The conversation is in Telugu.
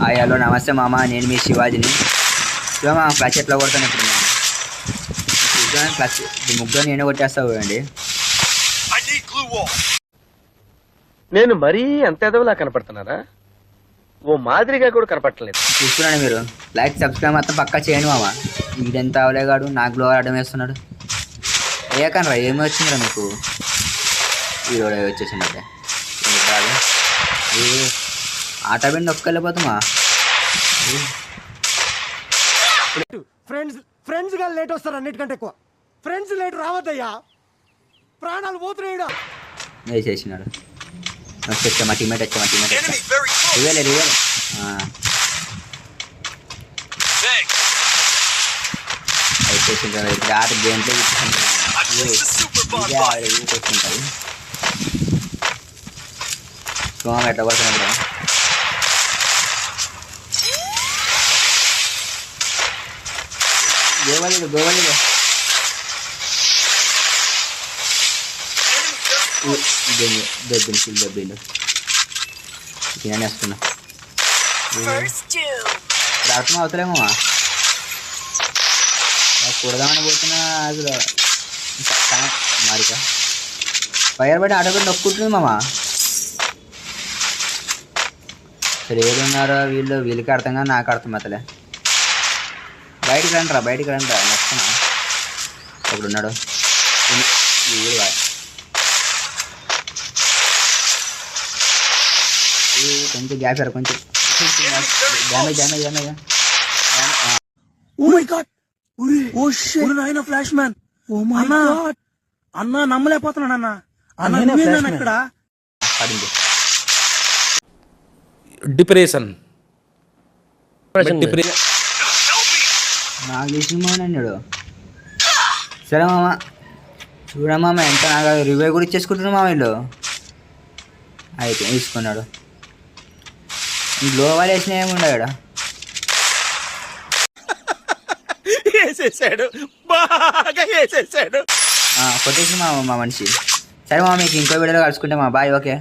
హాయ్ హలో నమస్తే మామ, నేను మీ శివాజీని. శివ మా క్లచ్ ఎట్లా కొడతాను ఇప్పుడు నేను క్లచ్ ముగ్గురు నేను కొట్టేస్తా పోయండి. నేను మరీ అంత ఎదవలా కనపడుతున్నారా? ఓ మాదిరిగా కూడా కనపడలేదు. చూస్తున్నాను మీరు. లైక్ సబ్స్క్రైబ్ మొత్తం పక్కా చేయండి మామ. వీడెంత అవలేగాడు నాకు గ్లో ఆడడం వేస్తున్నాడు. ఏకనరా ఏమి వచ్చిందిరా మీకు? ఈరోజు వచ్చేసిందంటే ఆట బిండి ఒక్కళ్ళిపోతామా? ఫ్రెండ్స్ గా లేట్ వస్తారు, అన్నిటికంటే ఎక్కువ ఫ్రెండ్స్ లేట్ రావద్దయ్యా, ప్రాణాలు పోతున్నాయిడా. వేసేసినాడు. వచ్చా మా టీమేట్ వచ్చా, మా టీమేట్ వచ్చా. రివేలే వచ్చేసింది. ఇప్పుడు ఆట గేమ్లో ఊకొచ్చుకుంటారు. స్ట్రాంగ్ ఎట్లా పడుతున్నప్పుడు గోవాలీలో దెబ్బలు తినేస్తున్నా. అర్థం అవుతలేమో కూడదామని పోతున్నా. అసలు మారిక ఫైర్ బట్టి ఆటో కూడా నొక్కుంటుంది మామ. సరే ఏది ఉన్నారో వీళ్ళకి అర్థం కానీ నాకు అర్థం అవుతలే. బయటికి రండి నచ్చుతున్నా. ఒకడు ఉన్నాడు కొంచెం గ్యాప్ కొంచెం damage. Oh my God, oh shit నాయన flash man. Oh my God అన్న, నమ్మలేకపోతున్నాను అన్న. అన్న ఇక్కడ పడింది. డిప్రెషన్ నాకు తెలిసిన అన్నాడు. సరే మామ చూడమామ ఎంత నాకు రివ్యూ కూడా ఇచ్చేసుకుంటున్నా మామ. వీళ్ళు అయితే తీసుకున్నాడు. గ్లోవాల్ వేసిన ఏముండడు కొట్టేసి మా మనిషి. సరే మామ మీకు ఇంకో వీడియోలో కలుసుకుంటే మా బాయ్. ఓకే.